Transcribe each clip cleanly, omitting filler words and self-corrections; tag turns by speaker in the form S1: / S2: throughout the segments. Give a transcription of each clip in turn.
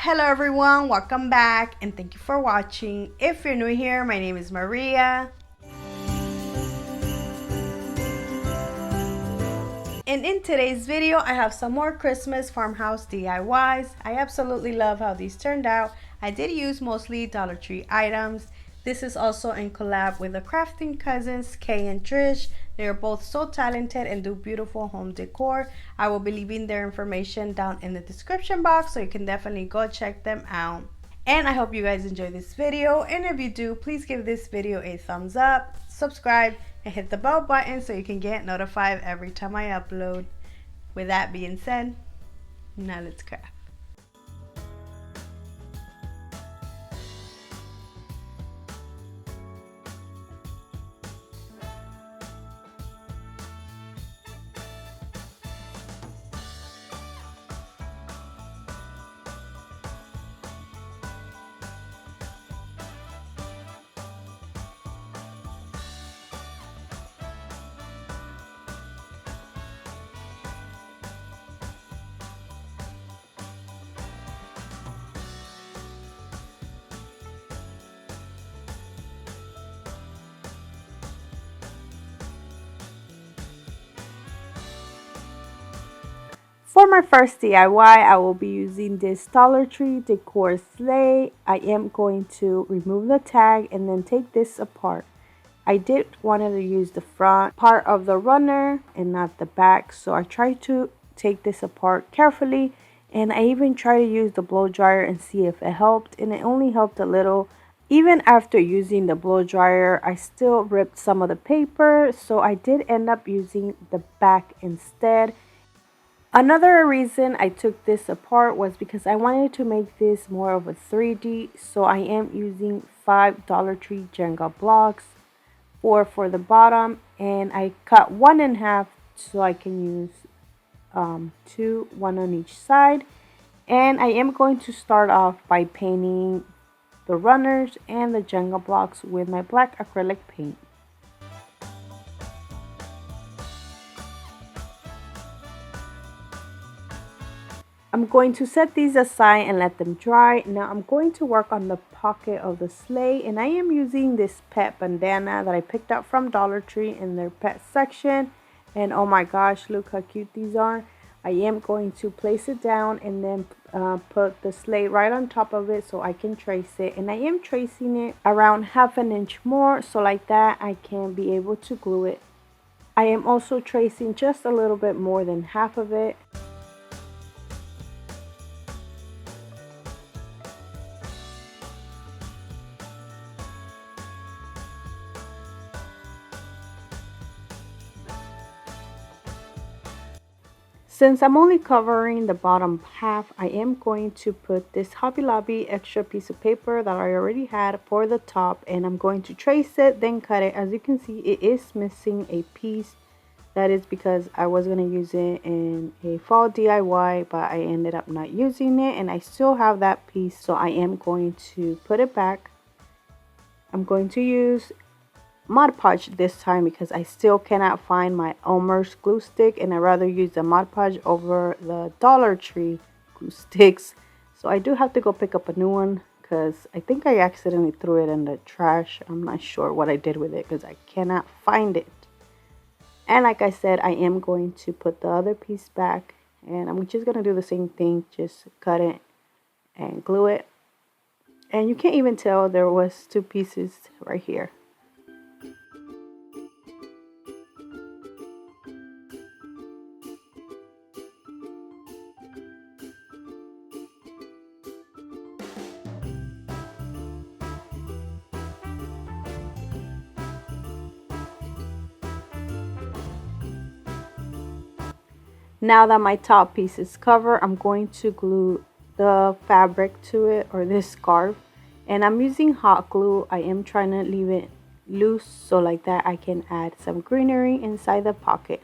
S1: Hello everyone, welcome back and thank you for watching. If you're new here, my name is Maria. And in today's video, I have some more Christmas farmhouse DIYs. I absolutely love how these turned out. I did use mostly Dollar Tree items. This is also in collab with the crafting cousins, Kay and Trish. They are both so talented and do beautiful home decor. I will be leaving their information down in the description box, so you can definitely go check them out. And I hope you guys enjoy this video, and if you do, please give this video a thumbs up, subscribe, and hit the bell button so you can get notified every time I upload. With that being said, now let's craft. For my first DIY, I will be using this Dollar Tree Decor sleigh. I am going to remove the tag and then take this apart. I did wanted to use the front part of the runner and not the back, so I tried to take this apart carefully, and I even tried to use the blow dryer and see if it helped, and it only helped a little. Even after using the blow dryer, I still ripped some of the paper, so I did end up using the back instead. Another reason I took this apart was because I wanted to make this more of a 3D, so I am using 5 Dollar Tree Jenga blocks, 4 for the bottom, and I cut one in half so I can use 2, one on each side. And I am going to start off by painting the runners and the Jenga blocks with my black acrylic paint. I'm going to set these aside and let them dry. Now I'm going to work on the pocket of the sleigh, and I am using this pet bandana that I picked up from Dollar Tree in their pet section. And oh my gosh, look how cute these are. I am going to place it down and then put the sleigh right on top of it so I can trace it. And I am tracing it around ½ an inch more, so like that I can be able to glue it. I am also tracing just a little bit more than half of it. Since I'm only covering the bottom half, I am going to put this Hobby Lobby extra piece of paper that I already had for the top, and I'm going to trace it, then cut it. As you can see, it is missing a piece. That is because I was going to use it in a fall DIY, but I ended up not using it, and I still have that piece, so I am going to put it back. I'm going to use Mod Podge this time because I still cannot find my Elmer's glue stick, and I'd rather use the Mod Podge over the Dollar Tree glue sticks. So I do have to go pick up a new one because I think I accidentally threw it in the trash. I'm not sure what I did with it because I cannot find it. And like I said, I am going to put the other piece back, and I'm just going to do the same thing, just cut it and glue it. And you can't even tell there was 2 pieces right here. Now that my top piece is covered, I'm going to glue the fabric to it, or this scarf, and I'm using hot glue. I am trying to leave it loose so like that I can add some greenery inside the pocket.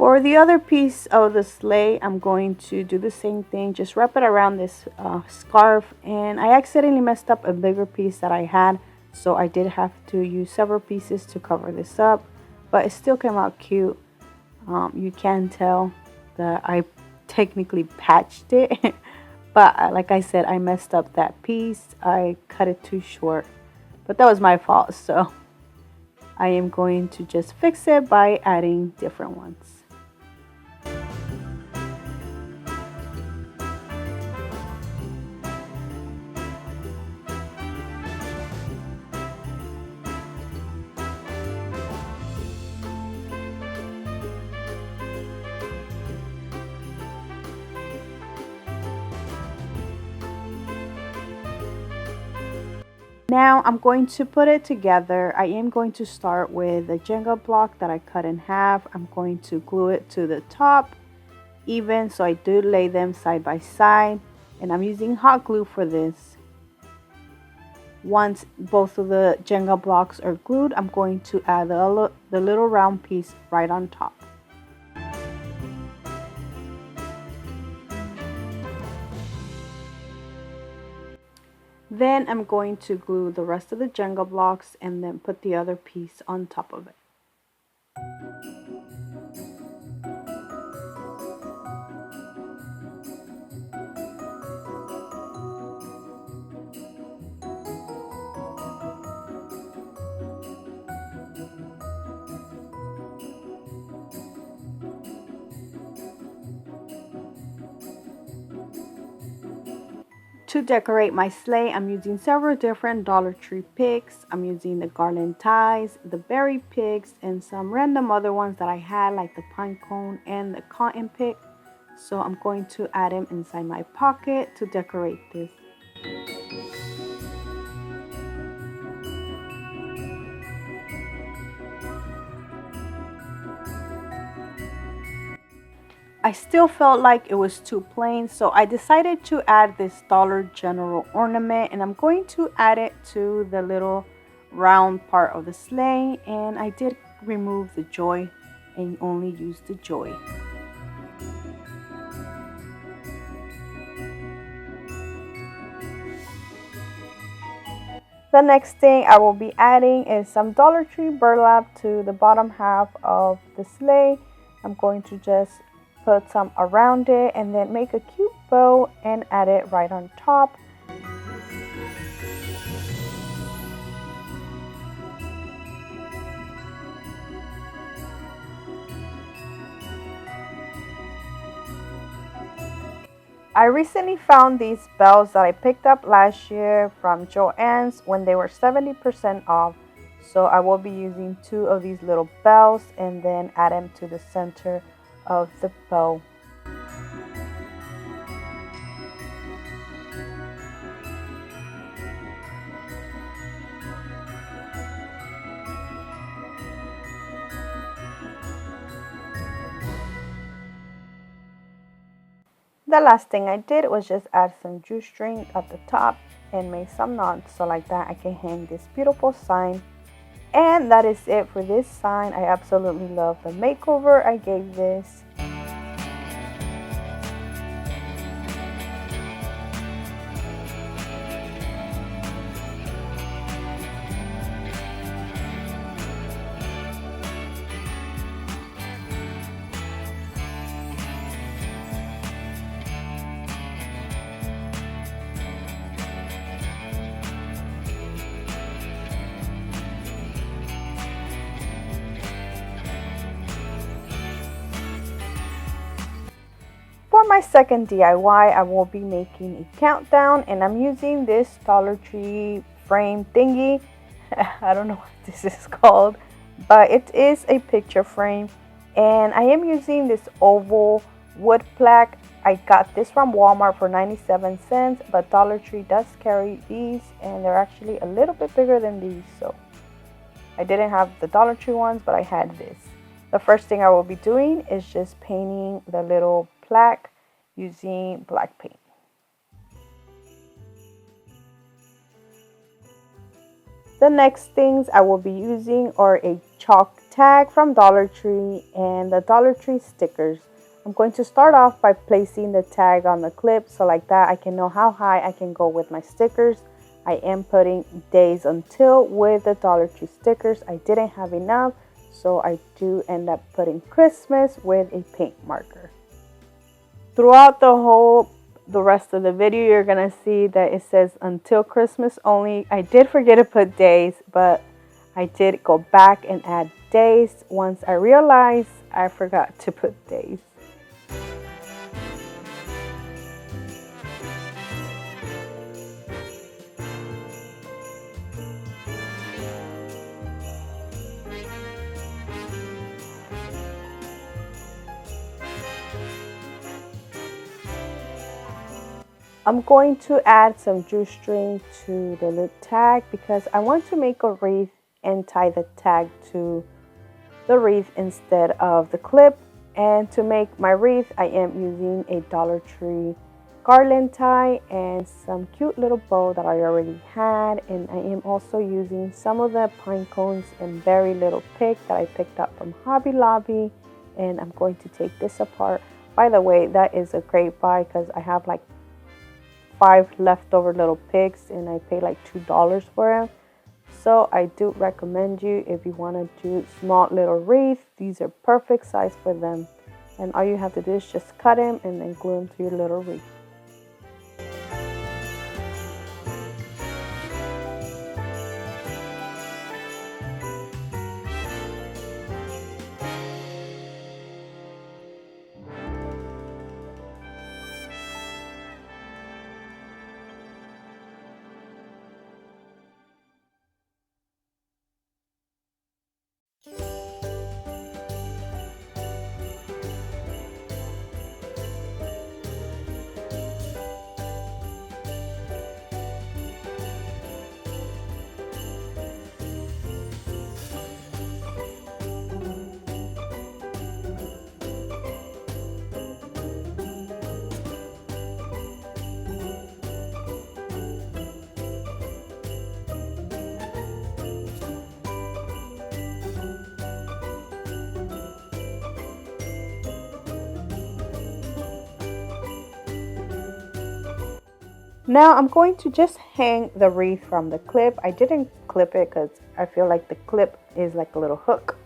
S1: For the other piece of the sleigh, I'm going to do the same thing, just wrap it around this scarf, and I accidentally messed up a bigger piece that I had, so I did have to use several pieces to cover this up, but it still came out cute. You can tell that I technically patched it, but like I said, I messed up that piece. I cut it too short, but that was my fault, so I am going to just fix it by adding different ones. Now I'm going to put it together. I am going to start with a jenga block that I cut in half. I'm going to glue it to the top even, so I do lay them side by side, and I'm using hot glue for this. Once both of the jenga blocks are glued, I'm going to add the little round piece right on top. Then I'm going to glue the rest of the jenga blocks and then put the other piece on top of it. To decorate my sleigh, I'm using several different Dollar Tree picks. I'm using the garland ties, the berry picks, and some random other ones that I had, like the pine cone and the cotton pick. So I'm going to add them inside my pocket to decorate this. I still felt like it was too plain, so I decided to add this Dollar General ornament, and I'm going to add it to the little round part of the sleigh, and I did remove the joy and only use the joy. The next thing I will be adding is some Dollar Tree burlap to the bottom half of the sleigh. I'm going to just put some around it and then make a cute bow and add it right on top. I recently found these bells that I picked up last year from Joann's when they were 70% off. So I will be using 2 of these little bells and then add them to the center of the bow. The last thing I did was just add some jewelry at the top and make some knots so like that I can hang this beautiful sign. And that is it for this sign. I absolutely love the makeover I gave this. For my second DIY, I will be making a countdown, and I'm using this Dollar Tree frame thingy. I don't know what this is called, but it is a picture frame, and I am using this oval wood plaque. I got this from Walmart for 97 cents, but Dollar Tree does carry these, and they're actually a little bit bigger than these, so I didn't have the Dollar Tree ones, but I had this. The first thing I will be doing is just painting the little plaque using black paint. The next things I will be using are a chalk tag from Dollar Tree and the Dollar Tree stickers. I'm going to start off by placing the tag on the clip so like that I can know how high I can go with my stickers. I am putting days until with the Dollar Tree stickers. I didn't have enough, so I do end up putting Christmas with a paint marker. Throughout the rest of the video, you're gonna see that it says until Christmas only. I did forget to put days, but I did go back and add days once I realized I forgot to put days. I'm going to add some jewelry to the lip tag because I want to make a wreath and tie the tag to the wreath instead of the clip. And to make my wreath, I am using a Dollar Tree garland tie and some cute little bow that I already had. And I am also using some of the pine cones and very little pick that I picked up from Hobby Lobby. And I'm going to take this apart. By the way, that is a great buy because I have like 5 leftover little pigs and I paid like $2 for them. So I do recommend you if you want to do small little wreath. These are perfect size for them. And all you have to do is just cut them and then glue them to your little wreath. Now I'm going to just hang the wreath from the clip. I didn't clip it because I feel like the clip is like a little hook.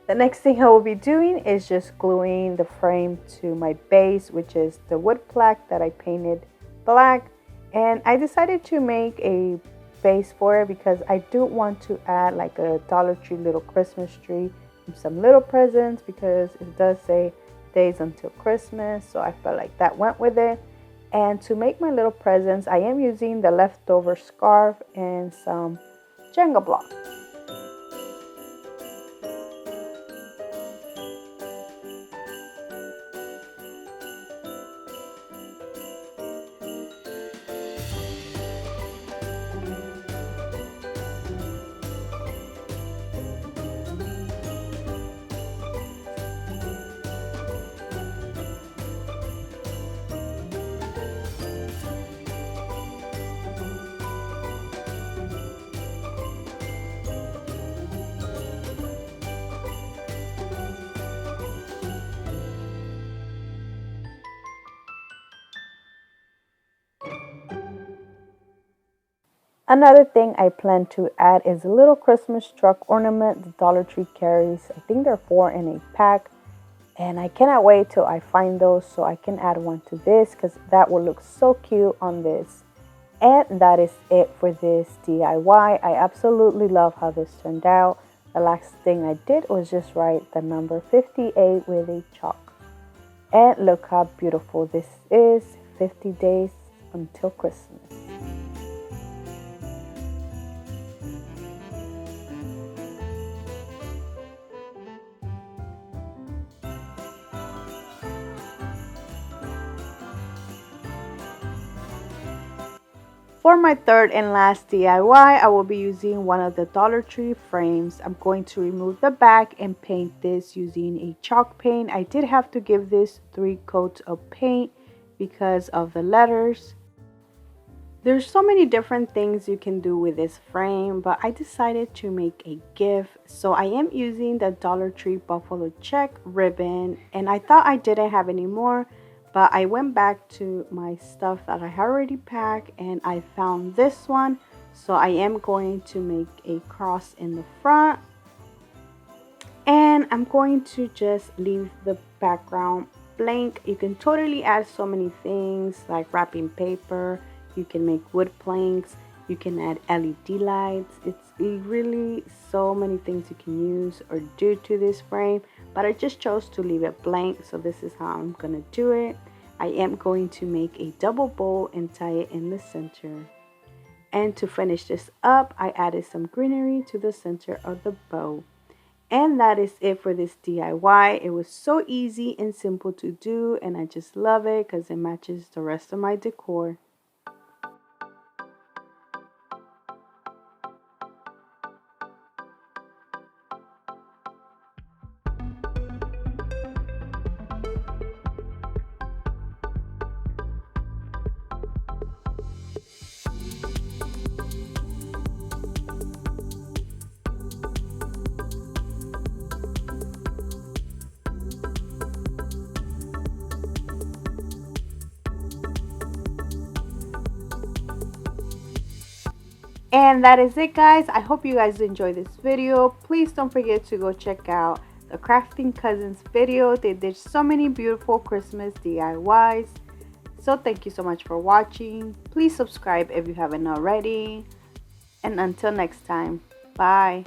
S1: The next thing I will be doing is just gluing the frame to my base, which is the wood plaque that I painted black. And I decided to make a base for it because I do want to add like a Dollar Tree little Christmas tree and some little presents because it does say days until Christmas. So I felt like that went with it. And to make my little presents, I am using the leftover scarf and some jenga blocks. Another thing I plan to add is a little Christmas truck ornament the Dollar Tree carries. I think there are 4 in a pack. And I cannot wait till I find those so I can add one to this because that will look so cute on this. And that is it for this DIY. I absolutely love how this turned out. The last thing I did was just write the number 58 with a chalk. And look how beautiful this is. 50 days until Christmas. For my third and last DIY, I will be using one of the Dollar Tree frames. I'm going to remove the back and paint this using a chalk paint. I did have to give this 3 coats of paint because of the letters. There's so many different things you can do with this frame, but I decided to make a gift. So I am using the Dollar Tree buffalo check ribbon, and I thought I didn't have any more, but I went back to my stuff that I had already packed and I found this one. So I am going to make a cross in the front, and I'm going to just leave the background blank. You can totally add so many things like wrapping paper. You can make wood planks. You can add LED lights. It's really so many things you can use or do to this frame, but I just chose to leave it blank. So this is how I'm gonna do it. I am going to make a double bow and tie it in the center. And to finish this up, I added some greenery to the center of the bow. And that is it for this DIY. It was so easy and simple to do, and I just love it because it matches the rest of my decor. And that is it, guys. I hope you guys enjoyed this video. Please don't forget to go check out the Crafting Cousins video. They did so many beautiful Christmas DIYs. So thank you so much for watching. Please subscribe if you haven't already. And until next time, bye.